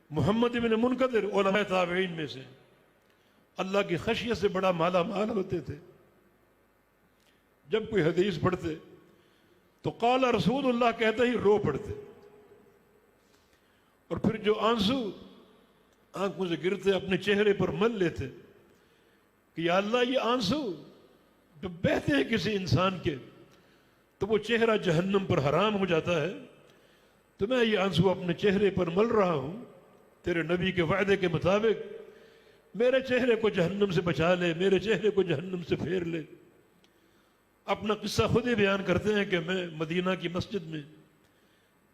محمد بن منکدر علماء تابعین میں سے، اللہ کی خشیت سے بڑا مالا مال ہوتے تھے. جب کوئی حدیث پڑھتے تو قال رسول اللہ کہتے ہی رو پڑتے، اور پھر جو آنسو آنکھوں سے گرتے اپنے چہرے پر مل لیتے کہ یا اللہ یہ آنسو جب بہتے ہیں کسی انسان کے تو وہ چہرہ جہنم پر حرام ہو جاتا ہے، تو میں یہ آنسو اپنے چہرے پر مل رہا ہوں، تیرے نبی کے وعدے کے مطابق میرے چہرے کو جہنم سے بچا لے، میرے چہرے کو جہنم سے پھیر لے. اپنا قصہ خود ہی بیان کرتے ہیں کہ میں مدینہ کی مسجد میں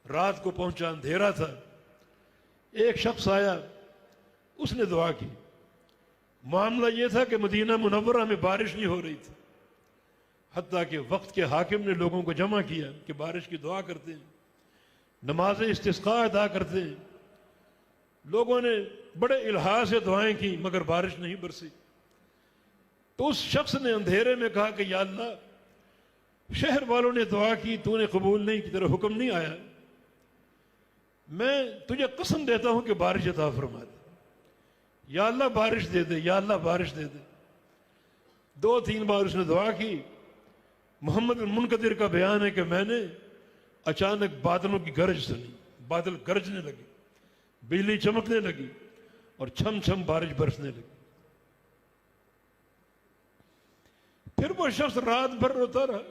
رات کو پہنچا، اندھیرا تھا، ایک شخص آیا، اس نے دعا کی. معاملہ یہ تھا کہ مدینہ منورہ میں بارش نہیں ہو رہی تھی، حتیٰ کہ وقت کے حاکم نے لوگوں کو جمع کیا کہ بارش کی دعا کرتے ہیں، نماز استسقاء ادا کرتے ہیں. لوگوں نے بڑے الہا سے دعائیں کی مگر بارش نہیں برسی. تو اس شخص نے اندھیرے میں کہا کہ یا اللہ شہر والوں نے دعا کی، تو نے قبول نہیں کی، تیرا حکم نہیں آیا، میں تجھے قسم دیتا ہوں کہ بارش عطا فرما دے، یا اللہ بارش دے دے، یا اللہ بارش دے دے. 2-3 بار اس نے دعا کی. محمد بن منکدر کا بیان ہے کہ میں نے اچانک بادلوں کی گرج سنی، بادل گرجنے لگے، بجلی چمکنے لگی اور چھم چھم بارش برسنے لگی. پھر وہ شخص رات بھر روتا رہا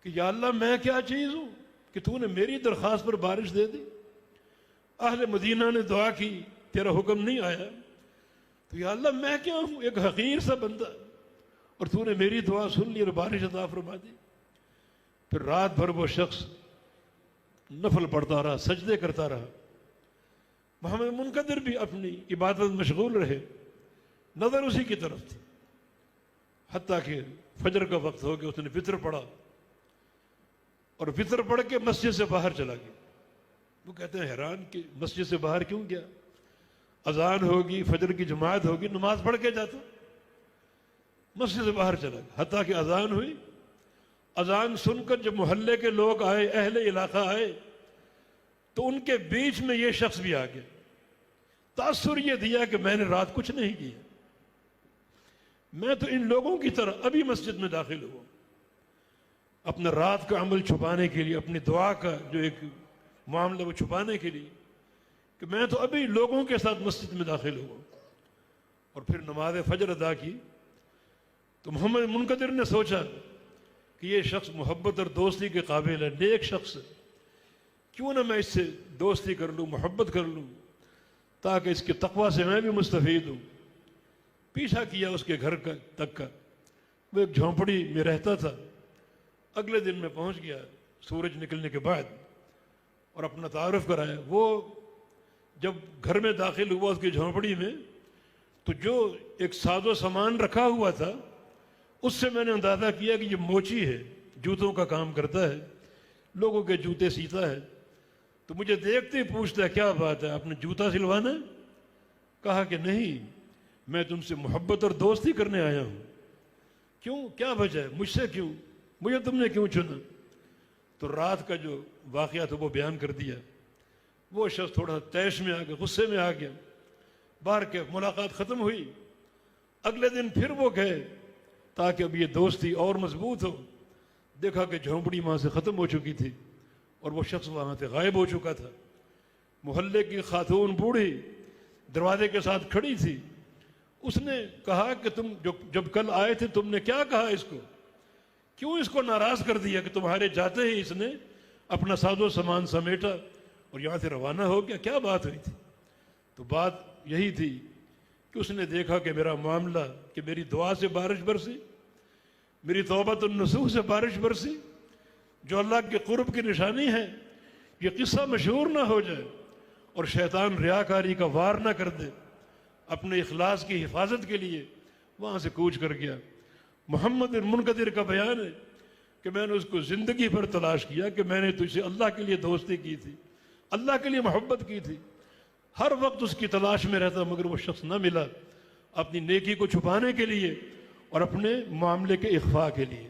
کہ یا اللہ میں کیا چیز ہوں کہ تو نے میری درخواست پر بارش دے دی. اہل مدینہ نے دعا کی، تیرا حکم نہیں آیا، تو یا اللہ میں کیا ہوں، ایک حقیر سا بندہ، اور تو نے میری دعا سن لی اور بارش عطا فرما دی. پھر رات بھر وہ شخص نفل پڑھتا رہا، سجدے کرتا رہا. محمد منکدر بھی اپنی عبادت مشغول رہے، نظر اسی کی طرف تھی، حتیٰ کہ فجر کا وقت ہو گیا. اس نے وتر پڑھا اور وتر پڑھ کے مسجد سے باہر چلا گیا. وہ کہتے ہیں حیران کہ مسجد سے باہر کیوں گیا، اذان ہوگی، فجر کی جماعت ہوگی، نماز پڑھ کے جاتا. مسجد سے باہر چلا گیا حتیٰ کہ اذان ہوئی. اذان سن کر جب محلے کے لوگ آئے، اہل علاقہ آئے، تو ان کے بیچ میں یہ شخص بھی آ گیا. تاثر یہ دیا کہ میں نے رات کچھ نہیں کیا، میں تو ان لوگوں کی طرح ابھی مسجد میں داخل ہوا، اپنا رات کا عمل چھپانے کے لیے، اپنی دعا کا جو ایک معاملہ وہ چھپانے کے لیے، کہ میں تو ابھی لوگوں کے ساتھ مسجد میں داخل ہوا. اور پھر نماز فجر ادا کی. تو محمد منکدر نے سوچا کہ یہ شخص محبت اور دوستی کے قابل ہے، نیک شخص ہے، کیوں نہ میں اس سے دوستی کر لوں، محبت کر لوں، تاکہ اس کے تقوی سے میں بھی مستفید ہوں. پیچھا کیا اس کے گھر تک کا. وہ ایک جھونپڑی میں رہتا تھا. اگلے دن میں پہنچ گیا سورج نکلنے کے بعد اور اپنا تعارف کرایا. وہ جب گھر میں داخل ہوا اس کی جھونپڑی میں، تو جو ایک ساز و سامان رکھا ہوا تھا اس سے میں نے اندازہ کیا کہ یہ موچی ہے، جوتوں کا کام کرتا ہے، لوگوں کے جوتے سیتا ہے. تو مجھے دیکھتے ہی پوچھتا ہے کیا بات ہے، آپ نے جوتا سلوانا ہے؟ کہا کہ نہیں، میں تم سے محبت اور دوستی کرنے آیا ہوں. کیوں، کیا وجہ ہے، مجھ سے کیوں، مجھے تم نے کیوں چنا؟ تو رات کا جو واقعہ تھا وہ بیان کر دیا. وہ شخص تھوڑا تیش میں آ گیا، غصے میں آ گیا. باہر کے ملاقات ختم ہوئی. اگلے دن پھر وہ گئے تاکہ اب یہ دوستی اور مضبوط ہو. دیکھا کہ جھونپڑی وہاں سے ختم ہو چکی تھی اور وہ شخص وہاں سے غائب ہو چکا تھا. محلے کی خاتون بوڑھی دروازے کے ساتھ کھڑی تھی. اس نے کہا کہ تم جب کل آئے تھے تم نے کیا کہا اس کو، کیوں اس کو ناراض کر دیا کہ تمہارے جاتے ہی اس نے اپنا ساز و سامان سمیٹا اور یہاں سے روانہ ہو گیا، کیا بات ہوئی تھی؟ تو بات یہی تھی کہ اس نے دیکھا کہ میرا معاملہ، کہ میری دعا سے بارش برسی، میری توبۃ النصوح سے بارش برسی، جو اللہ کے قرب کی نشانی ہے. یہ قصہ مشہور نہ ہو جائے اور شیطان ریاکاری کا وار نہ کر دے. اپنے اخلاص کی حفاظت کے لیے وہاں سے کوچ کر گیا. محمد بن منکدر کا بیان ہے کہ میں نے اس کو زندگی بھر تلاش کیا کہ میں نے تجھ سے اللہ کے لیے دوستی کی تھی، اللہ کے لیے محبت کی تھی. ہر وقت اس کی تلاش میں رہتا مگر وہ شخص نہ ملا، اپنی نیکی کو چھپانے کے لیے اور اپنے معاملے کے اخفاء کے لیے.